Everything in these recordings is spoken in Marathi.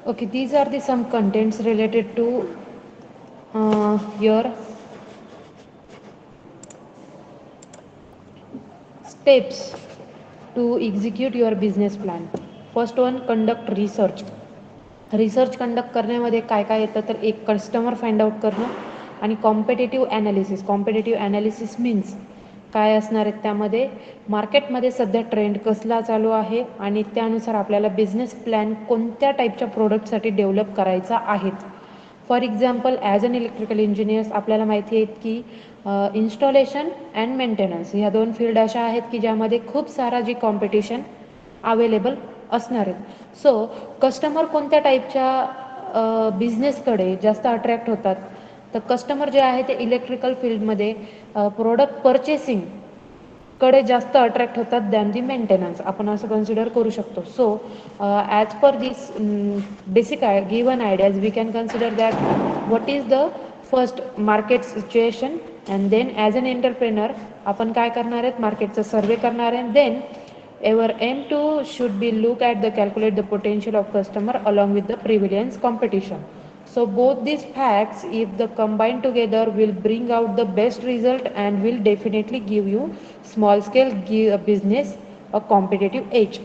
Okay, these are the some contents related to your steps to execute your business plan. First one, conduct research. Research conduct करण्यामध्ये काय काय येतं तर एक कस्टमर फाइंड आउट करणं आणि competitive analysis. Competitive analysis means काय असणार आहेत त्यामध्ये, मार्केटमध्ये सध्या ट्रेंड कसला चालू आहे आणि त्यानुसार आपल्याला बिझनेस प्लॅन कोणत्या टाईपच्या प्रोडक्टसाठी डेव्हलप करायचा आहे. For example, as an electrical engineers आपल्याला माहिती आहेत की इन्स्टॉलेशन अँड मेंटेनन्स ह्या दोन फील्ड अशा आहेत की ज्यामध्ये खूप सारा जी कॉम्पिटिशन अवेलेबल असणार आहेत. सो कस्टमर कोणत्या टाईपच्या बिझनेसकडे जास्त अट्रॅक्ट होतात, तर कस्टमर जे आहे ते इलेक्ट्रिकल फील्डमध्ये प्रोडक्ट पर्चेसिंग कडे जास्त अट्रॅक्ट होतात दॅन दी मेंटेनन्स, आपण असं कन्सिडर करू शकतो. So as per this basic given ideas we can consider that what is the first market situation and then as an entrepreneur आपण काय करणार आहेत, मार्केटचं सर्वे करणार आहे. Then our aim to should be look at the calculate the potential of customer along with the prevalence competition. So both these facts if the combined together will bring out the best result and will definitely give you small scale business a competitive edge.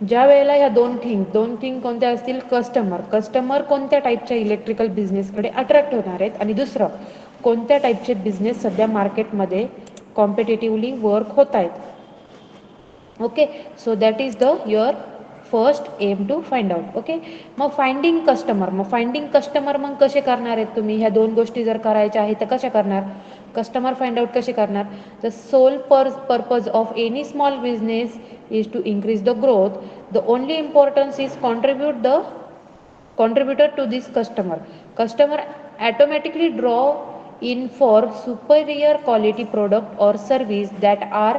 ज्या वेळेला ह्या दोन थिंग कोणत्या असतील, कस्टमर कोणत्या टाईपच्या इलेक्ट्रिकल बिझनेसकडे अट्रॅक्ट होणार आहेत आणि दुसरं कोणत्या टाईपचे बिझनेस सध्या मार्केटमध्ये कॉम्पिटेटिव्हली वर्क होत आहेत. Okay, so that is the your first aim to find out. Okay, मग फाइंडिंग कस्टमर मग कसे करणार आहेत तुम्ही, ह्या दोन गोष्टी जर करायच्या आहेत तर कशा करणार, कस्टमर फाइंड आउट कसे करणार. The sole purpose of any small business is to increase the growth. The only importance is contributor to this customer automatically draw in for superior quality product or service that are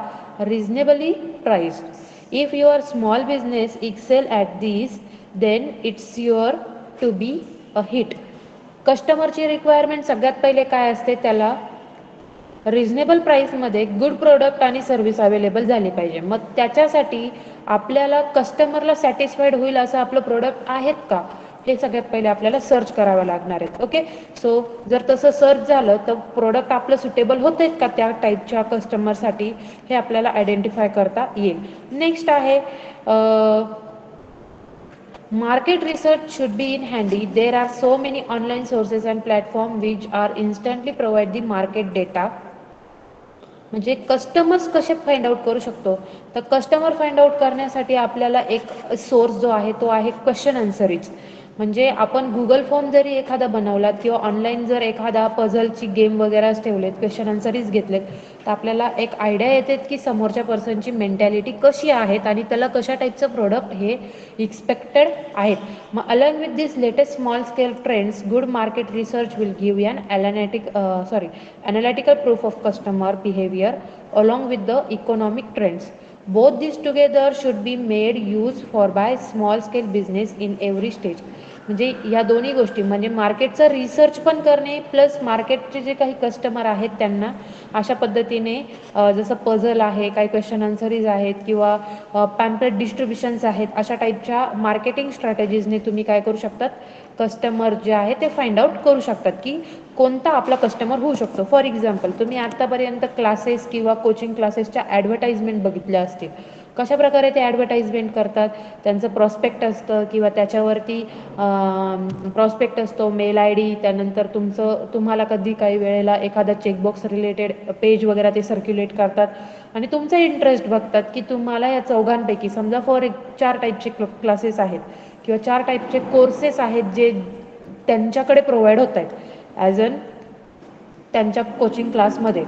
reasonably priced. If your small business excel at this, then it's sure to be a hit. कस्टमरची रिक्वायरमेंट सगळ्यात पहिले काय असते, त्याला रिझनेबल प्राईसमध्ये गुड प्रोडक्ट आणि सर्व्हिस अवेलेबल झाली पाहिजे. मग त्याच्यासाठी आपल्याला कस्टमरला सॅटिस्फाईड होईल असं आपलं प्रोडक्ट आहेत का, हे सगळ्यात पहिले आपल्याला सर्च करावं लागणार आहेत. ओके, सो जर तसं सर्च झालं तर प्रोडक्ट आपलं सुटेबल होत आहेत का त्या टाईपच्या कस्टमरसाठी, हे आपल्याला आयडेंटिफाय करता येईल. नेक्स्ट आहे market research should be in handy. There are so many online sources and platforms which are instantly provide the market data. म्हणजे कस्टमर्स कसे फाइंड आउट करू शकतो, तर कस्टमर फाइंड आउट करण्यासाठी आपल्याला एक सोर्स जो आहे तो आहे क्वेश्चन आन्सरीज. म्हणजे आपण गुगल फॉर्म जरी एखादा बनवलात किंवा ऑनलाईन जर एखादा पझलची गेम वगैरे ठेवलेत, क्वेश्चन आन्सरीज घेतलेत, तर आपल्याला एक आयडिया येते की समोरच्या पर्सनची मेंटॅलिटी कशी आहेत आणि त्याला कशा टाईपचं प्रोडक्ट हे एक्सपेक्टेड आहेत. मग along with this latest small scale trends, good market research will give you an analytical proof of customer behavior along with the economic trends. Both these together should be made use for by small scale business in every stage. म्हणजे या दोन्ही गोष्टी म्हणजे मार्केटचा रिसर्च पण करणे प्लस मार्केटचे जे काही कस्टमर आहेत त्यांना अशा पद्धतीने जसं पझल आहे, काही क्वेश्चन आन्सरीज आहेत किंवा पॅम्पलेट डिस्ट्रीब्युशन्स आहेत, अशा टाईपच्या मार्केटिंग स्ट्रॅटेजीजने तुम्ही काय करू शकतात, कस्टमर जे आहे ते फाइंड आउट करू शकतात की कोणता आपला कस्टमर होऊ शकतो. फॉर एक्झाम्पल, तुम्ही आत्तापर्यंत क्लासेस किंवा कोचिंग क्लासेसच्या ॲडव्हर्टाइजमेंट बघितल्या असतील. कशा प्रकारे ते ॲडव्हर्टाइजमेंट करतात, त्यांचं प्रॉस्पेक्ट असतं किंवा त्याच्यावरती प्रॉस्पेक्ट असतो, मेल आय डी, त्यानंतर तुम्हाला कधी काही वेळेला एखादा चेकबॉक्स रिलेटेड पेज वगैरे ते सर्क्युलेट करतात आणि तुमचा इंटरेस्ट बघतात की तुम्हाला या चौघांपैकी समजा फॉर 4 टाईपचे क्लासेस आहेत किंवा 4 टाईपचे कोर्सेस आहेत जे त्यांच्याकडे प्रोव्हाइड होत आहेत ॲज अन त्यांच्या कोचिंग क्लासमध्ये,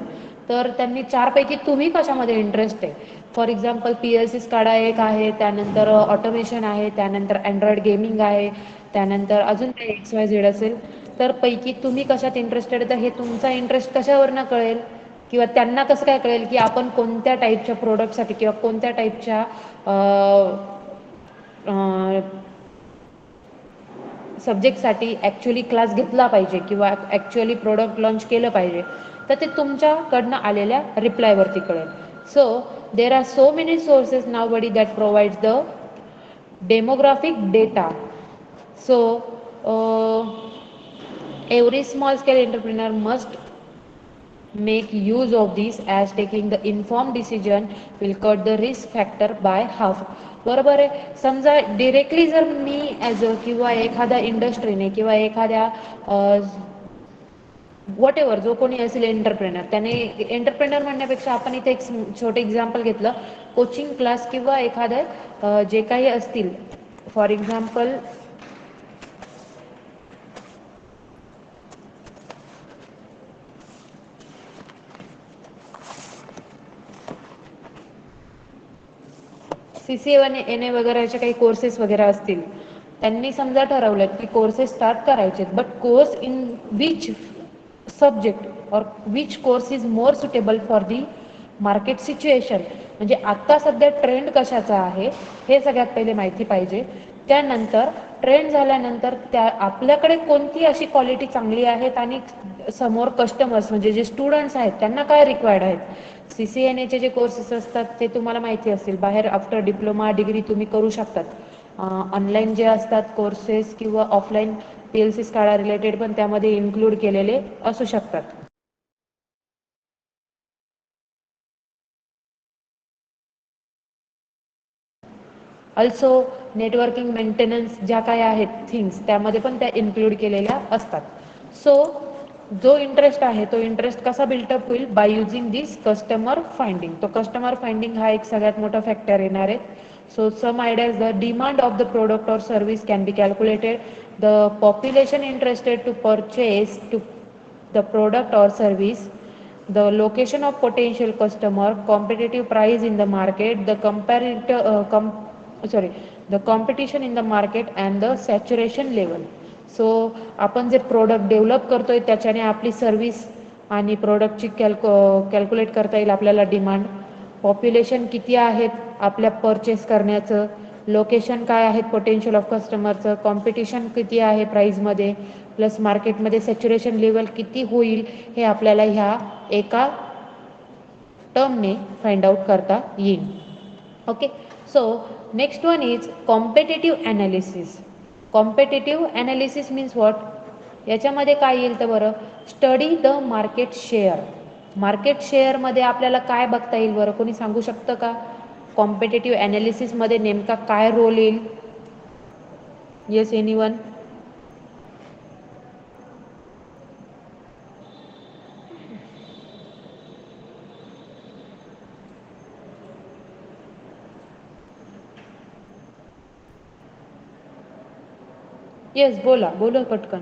तर त्यांनी 4 पैकी तुम्ही कशामध्ये इंटरेस्ट आहे. फॉर एक्झाम्पल PLC स्काडा एक आहे, त्यानंतर ऑटोमेशन आहे, त्यानंतर अँड्रॉइड गेमिंग आहे, त्यानंतर अजून काही XYZ असेल, तर पैकी तुम्ही कशात इंटरेस्टेड आहे, तर हे तुमचा इंटरेस्ट कशावरनं कळेल किंवा त्यांना कसं काय कळेल की आपण कोणत्या टाईपच्या प्रोडक्टसाठी किंवा कोणत्या टाईपच्या सब्जेक्टसाठी ॲक्च्युली क्लास घेतला पाहिजे किंवा ॲक्च्युअली प्रोडक्ट लॉन्च केलं पाहिजे, तर ते तुमच्याकडनं आलेल्या रिप्लायवरती कळेल. So there are so many sources now buddy that provides the demographic data So every small scale entrepreneur must make use of this, as taking the informed decision will cut the risk factor by half. बरोबर आहे. समजा डिरेक्टली जर मी ॲज अ किंवा एखाद्या इंडस्ट्रीने किंवा एखाद्या वॉट एव्हर जो कोणी असेल एंटरप्रेनर, त्याने एंटरप्रेनर म्हणण्यापेक्षा आपण इथे एक छोटे एक्झाम्पल घेतलं, कोचिंग क्लास किंवा एखादं जे काही असतील, फॉर एक्झाम्पल CCA NA वगैरे असे काही कोर्सेस वगैरे असतील, त्यांनी समजा ठरवलं की कोर्सेस स्टार्ट करायचे, but course in which subject और which course is more suitable for the market situation, म्हणजे आत्ता सध्या ट्रेंड कशाचा आहे हे सगळ्यात पहिले माहिती पाहिजे. त्यानंतर ट्रेंड झाल्यानंतर त्या आपल्याकडे कोणती अशी क्वालिटी चांगली आहेत आणि समोर कस्टमर्स म्हणजे जे स्टुडंट्स आहेत त्यांना काय रिक्वायर्ड आहेत. CCNAचे जे कोर्सेस असतात ते तुम्हाला माहिती असतील, बाहेर आफ्टर डिप्लोमा डिग्री तुम्ही करू शकतात. ऑनलाईन जे असतात कोर्सेस किंवा ऑफलाईन PLC स्काडा रिलेटेड पण त्यामध्ये इन्क्लूड केलेले असू शकतात. अल्सो नेटवर्किंग मेंटेनन्स ज्या काय आहेत थिंग्स त्यामध्ये पण त्या इन्क्लूड केलेल्या असतात. सो जो इंटरेस्ट आहे तो इंटरेस्ट कसा बिल्टअप होईल, by using this customer finding. तो कस्टमर फाइंडिंग हा एक सगळ्यात मोठा फॅक्टर येणार आहे. So some ideas, the demand of the product और service can be calculated, the population interested to purchase to the product or service, the location of potential customer, competitive price in the market, the the competition in the market and the saturation level. So आपण जे प्रोडक्ट डेव्हलप करतोय त्याच्याने आपली सर्व्हिस आणि प्रोडक्टची कॅल्क्युलेट करता येईल आपल्याला. डिमांड, पॉप्युलेशन किती आहेत आपल्या परचेस करण्याचं, लोकेशन काय आहेत पोटेन्शियल ऑफ कस्टमरचं, कॉम्पिटिशन किती आहे प्राईजमध्ये, प्लस मार्केटमध्ये सॅच्युरेशन लेवल किती होईल हे आपल्याला ह्या एका टर्मने फाइंड आउट करता येईल. Okay. So next one is competitive analysis. Competitive analysis means what, याच्यामध्ये काय येईल तर बरं, study the market share. Market शेअरमध्ये आपल्याला काय बघता येईल बरं, कोणी सांगू शकतं का? कॉम्पिटेटिव्ह ॲनालिसिसमध्ये नेमका काय रोल येईल? Yes, anyone? येस, बोला बोला पटकन.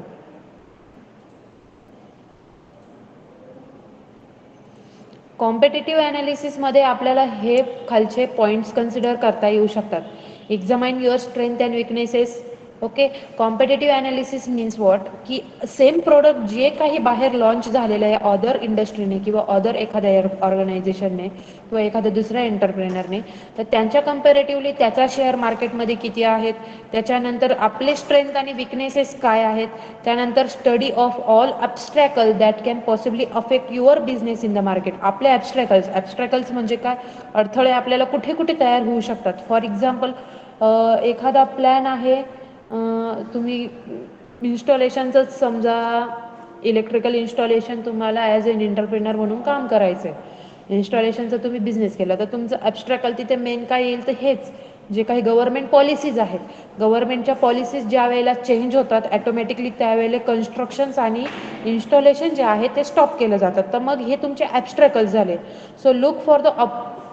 कॉम्पिटेटिव्ह ॲनालिसिसमध्ये आपल्याला हे खालचे पॉईंट्स कन्सिडर करता येऊ शकतात. Examine your strength and weaknesses. Okay. Competitive analysis means what, की सेम प्रोडक्ट जे काही बाहेर लॉन्च झालेलं आहे अदर इंडस्ट्रीने किंवा अदर एखाद्या ऑर्गनायझेशनने किंवा एखाद्या दुसऱ्या एंटरप्रेनरने, तर त्यांच्या कम्पॅरेटिव्हली त्याचा शेअर मार्केटमध्ये किती आहेत, त्याच्यानंतर आपले स्ट्रेंथ आणि विकनेसेस काय आहेत, त्यानंतर study of all obstacle that can possibly affect your business in the market. आपले ॲब्स्ट्रॅकल्स म्हणजे काय, अडथळे आपल्याला कुठे कुठे तयार होऊ शकतात. फॉर एक्झाम्पल एखादा प्लॅन आहे, तुम्ही इन्स्टॉलेशनचंच समजा, इलेक्ट्रिकल इन्स्टॉलेशन तुम्हाला ॲज अन एंटरप्रेनर म्हणून काम करायचं आहे, इन्स्टॉलेशनचा तुम्ही बिझनेस केला, तर तुमचं ॲब्स्ट्रॅकल तिथे मेन काय येईल तर हेच जे काही गव्हर्नमेंट पॉलिसीज आहेत. गव्हर्नमेंटच्या पॉलिसीज ज्या वेळेला चेंज होतात ॲटोमॅटिकली त्यावेळेला कन्स्ट्रक्शन्स आणि इन्स्टॉलेशन जे आहे ते स्टॉप केलं जातात, तर मग हे तुमचे ॲब्स्ट्रॅकल्स झाले. So look for the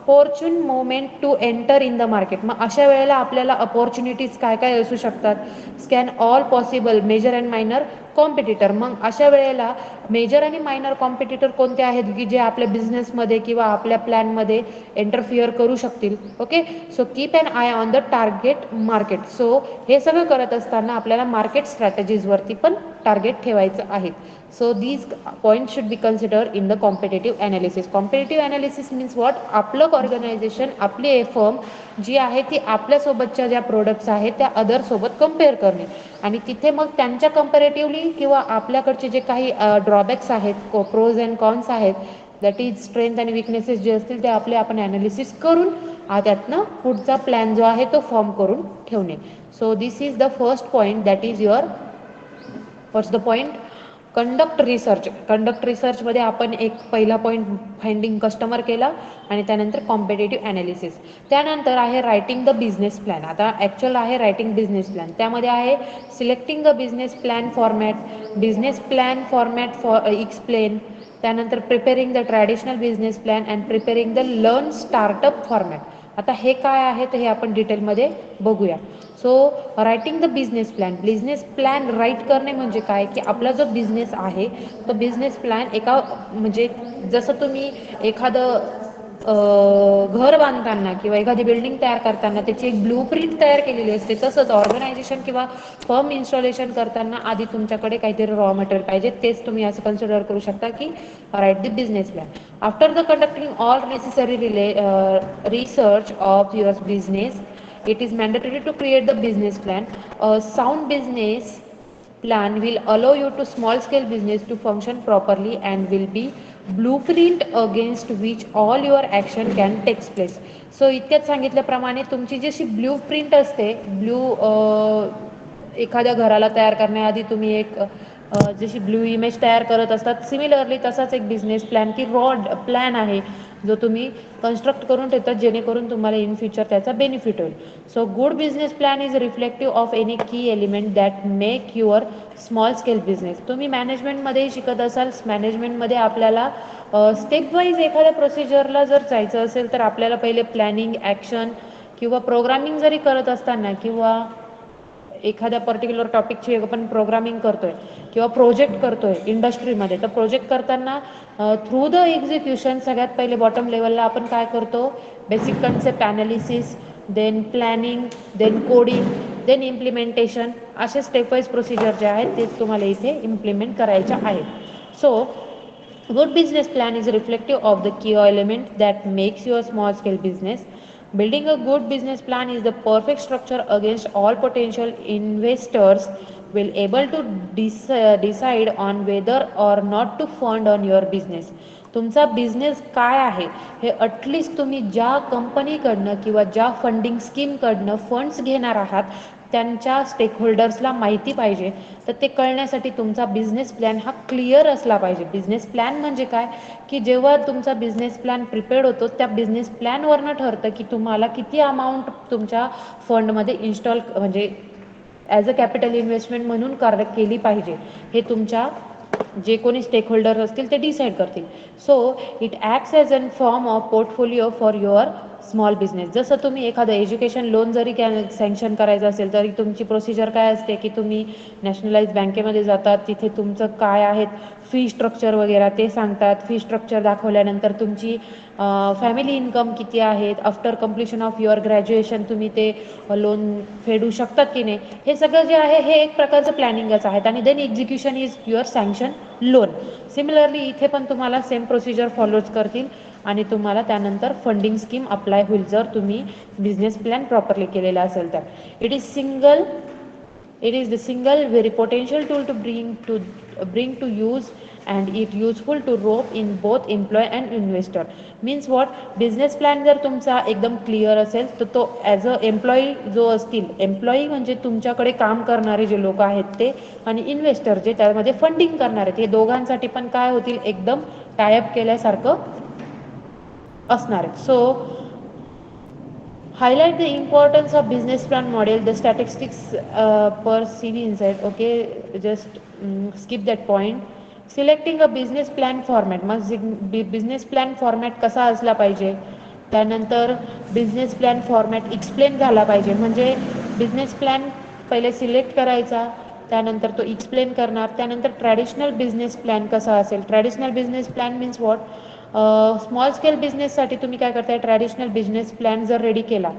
opportune moment to enter in the market. मग अशा वेळेला आपल्याला अपॉर्च्युनिटीज काय काय असू शकतात, scan all possible major and minor competitor. मग अशा वेळेला मेजर आणि मायनर कॉम्पिटिटर कोणते आहेत की जे आपल्या बिझनेसमध्ये किंवा आपल्या प्लॅनमध्ये इंटरफिअर करू शकतील. Okay. So keep an eye on the target market. So हे सगळं करत असताना आपल्याला मार्केट स्ट्रॅटेजीजवरती पण टार्गेट ठेवायचं आहे. So these point should be consider in the competitive analysis. Competitive analysis means what, आपलं ऑर्गनायझेशन आपली फर्म जी आहे ती आपल्यासोबतच्या ज्या प्रोडक्ट्स आहेत त्या अदरसोबत कम्पेअर करणे आणि तिथे मग त्यांच्या कम्पॅरेटिव्हली किंवा आपल्याकडचे जे काही ड्रॉबॅक्स आहेत, प्रोज अँड कॉन्स आहेत, दॅट इज स्ट्रेंथ आणि विकनेसेस जे असतील ते आपण ॲनालिसिस करून त्यातनं पुढचा प्लॅन जो आहे तो फॉर्म करून ठेवणे. So this is the first point, that is your what's the point, conduct research. Conduct रिसर्चमध्ये आपण एक पहिला पॉईंट फाइंडिंग कस्टमर केला आणि त्यानंतर कॉम्पिटेटिव्ह ॲनालिसिस. त्यानंतर आहे रायटिंग द बिझनेस प्लॅन. आता ॲक्च्युअल आहे रायटिंग बिझनेस प्लॅन, त्यामध्ये आहे selecting the business plan format, business plan format for explain, त्यानंतर preparing the traditional business plan and preparing the learn startup format. आता हे काय आहे तर हे आपण डिटेलमध्ये बघूया. So writing the business plan. Business plan write करणे म्हणजे काय की आपला जो बिझनेस आहे तो बिझनेस प्लॅन एका म्हणजे जसं तुम्ही एखादं घर बांधताना किंवा एखादी बिल्डिंग तयार करताना त्याची एक ब्लू प्रिंट तयार केलेली असते, तसंच ऑर्गनायझेशन किंवा फर्म इन्स्टॉलेशन करताना आधी तुमच्याकडे काहीतरी रॉ मटेरियल पाहिजे. तेच तुम्ही असं कन्सिडर करू शकता की write the business plan. After the conducting all necessary research of your business, it is mandatory to create the business plan. A sound business plan will allow you to small scale business to function properly and will be blueprint against which all your action can take place. So इतक्यात सांगितल्याप्रमाणे तुमची जशी ब्ल्यू प्रिंट असते, एखाद्या घराला तयार करण्याआधी तुम्ही एक जशी ब्ल्यू इमेज तयार करत असतात, सिमिलरली तसाच एक बिझनेस प्लॅन की रॉड प्लॅन आहे जो तुम्ही कन्स्ट्रक्ट करून ठेवतात, जेणेकरून तुम्हाला इन फ्युचर त्याचा बेनिफिट होईल. So good business plan is reflective of any key element that make your small scale business. तुम्ही मॅनेजमेंटमध्येही शिकत असाल, मॅनेजमेंटमध्ये आपल्याला स्टेप वाईज एखाद्या प्रोसिजरला जर जायचं असेल तर आपल्याला पहिले प्लॅनिंग, ॲक्शन किंवा प्रोग्रामिंग जरी करत असताना किंवा एखाद्या पर्टिक्युलर टॉपिकची आपण प्रोग्रामिंग करतोय किंवा प्रोजेक्ट करतोय इंडस्ट्रीमध्ये, तर प्रोजेक्ट करताना थ्रू द एक्झिक्युशन सगळ्यात पहिले बॉटम लेवलला आपण काय करतो, basic concept analysis, then planning, then coding, then implementation, असे स्टेप वाईज प्रोसिजर जे आहेत ते तुम्हाला इथे इम्प्लिमेंट करायच्या आहेत. So good business plan is reflective of the key element that makes your small scale business. Building a good business plan is the perfect structure against all potential investors will able to decide on whether or not to fund on your business. तुमचा बिझनेस काय आहे हे अटलिस्ट तुम्ही ज्या कंपनीकडनं किंवा ज्या फंडिंग स्कीमकडनं फंड्स घेणार आहात त्यांच्या स्टेकहोल्डर्सला माहिती पाहिजे. तर ते कळण्यासाठी तुमचा बिझनेस प्लॅन हा क्लिअर असला पाहिजे. बिझनेस प्लॅन म्हणजे काय की जेव्हा तुमचा बिझनेस प्लॅन प्रिपेअर्ड होतो त्या बिझनेस प्लॅनवरनं ठरतं की तुम्हाला किती अमाऊंट तुमच्या फंडमध्ये इन्स्टॉल म्हणजे ॲज अ कॅपिटल इन्व्हेस्टमेंट म्हणून केली पाहिजे, हे तुमच्या जे कोणी स्टेकहोल्डर असतील ते डिसाईड करतील. So it acts as an form of portfolio for your small business. जसं तुम्ही एखादं एज्युकेशन लोन जरी सँक्शन करायचं असेल तरी तुमची प्रोसिजर काय असते की तुम्ही नॅशनलाइज बँकेमध्ये जातात, तिथे तुमचं काय आहेत फी स्ट्रक्चर वगैरे ते सांगतात. फी स्ट्रक्चर दाखवल्यानंतर तुमची फॅमिली इन्कम किती आहेत, after completion of your graduation तुम्ही ते लोन फेडू शकतात की नाही, हे सगळं जे आहे हे एक प्रकारचं प्लॅनिंगच आहेत. आणि then execution is your sanction loan. Similarly इथे पण तुम्हाला सेम प्रोसिजर फॉलोच करतील आणि तुम्हाला त्यानंतर फंडिंग स्कीम अप्लाय होईल जर तुम्ही बिझनेस प्लॅन प्रॉपरली केलेला असेल तर. It is the single very potential tool to bring to use and it useful to rope in both employee and investor. Means what, business plan जर तुमचा एकदम क्लिअर असेल तर तो ॲज अ एम्प्लॉई जो असतील, एम्प्लॉई म्हणजे तुमच्याकडे काम करणारे जे लोक आहेत ते, आणि इन्व्हेस्टर जे त्यामध्ये फंडिंग करणार आहेत, हे दोघांसाठी पण काय होतील एकदम टायअप केल्यासारखं असणार आहे. So highlight the importance of business plan model, the statistics per CV insight. Okay, just skip that point. Selecting a business plan format, मग बिझनेस प्लॅन फॉर्मॅट कसा असला पाहिजे, त्यानंतर बिझनेस प्लॅन फॉर्मॅट एक्सप्लेन झाला पाहिजे. म्हणजे बिझनेस प्लॅन पहिले सिलेक्ट करायचा, त्यानंतर तो एक्सप्लेन करणार, त्यानंतर ट्रॅडिशनल बिझनेस प्लॅन कसा असेल. Traditional business plan means what, small scale बिझनेससाठी तुम्ही काय करताय, ट्रॅडिशनल बिझनेस प्लॅन जर रेडी केला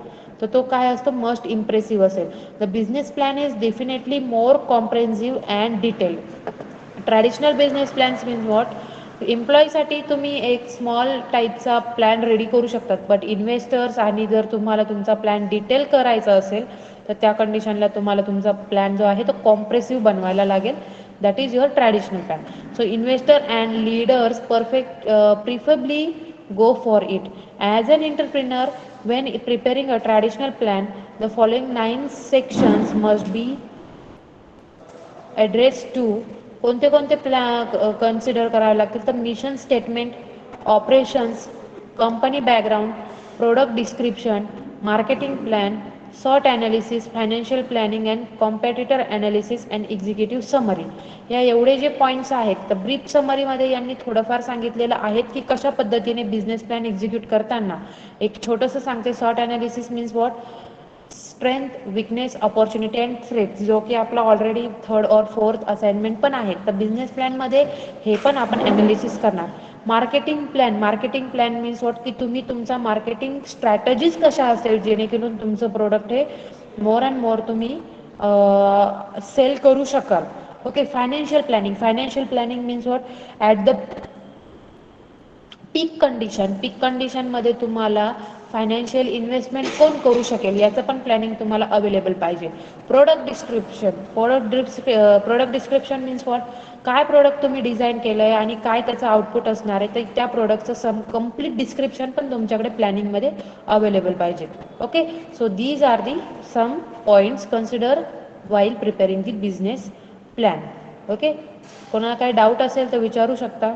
तर तो काय असतो, मस्ट इम्प्रेसिव्ह असेल. The business plan is definitely more comprehensive and detailed. Traditional business plans means what, एम्प्लॉईसाठी तुम्ही एक स्मॉल टाईपचा प्लॅन रेडी करू शकतात, बट इन्व्हेस्टर्स आणि जर तुम्हाला तुमचा प्लॅन डिटेल करायचा असेल तर त्या कंडिशनला तुम्हाला तुमचा प्लॅन जो आहे तो कॉम्प्रेसिव्ह बनवायला लागेल. That is your traditional plan. So investor and leaders preferably go for it. As an entrepreneur, When preparing a traditional plan, the following 9 sections must be address to कोणते कोणते कन्सिडर करावे लागतील तर mission statement, operations, company background, product description, marketing plan, सॉट analysis, financial planning and competitor analysis and executive summary. या एवढे जे पॉईंट्स आहेत तर ब्रीफ समरीमध्ये यांनी थोडंफार सांगितलेलं आहेत की कशा पद्धतीने बिझनेस प्लॅन एक्झिक्यूट करताना. एक छोटंसं सांगते, सॉट analysis means what, strength, weakness, opportunity and threat, जो की आपला ऑलरेडी थर्ड और फोर्थ असाइनमेंट पण आहे. तर बिझनेस प्लॅनमध्ये हे पण आपण ॲनालिसिस करणार. मार्केटिंग प्लॅन मीन्स वॉट, की तुम्ही तुमचा मार्केटिंग स्ट्रॅटजीज कशा असेल जेणेकरून तुमचं प्रोडक्ट हे मोर अँड मोर तुम्ही सेल करू शकाल. Okay. Financial planning means what, at the peak कंडिशनमध्ये तुम्हाला फायनान्शियल इन्व्हेस्टमेंट कोण करू शकेल याचं पण प्लॅनिंग तुम्हाला अवेलेबल पाहिजे. प्रोडक्ट डिस्क्रिप्शन मीन्स वॉट, काय प्रोडक्ट तुम्ही डिझाईन केलं आहे आणि काय त्याचं आउटपुट असणार आहे, तर त्या प्रोडक्टचं कम्प्लीट डिस्क्रिप्शन पण तुमच्याकडे प्लॅनिंगमध्ये अवेलेबल पाहिजे. Okay. So these are the some points consider while preparing the business plan. Okay. कोणाला काही डाऊट असेल तर विचारू शकता.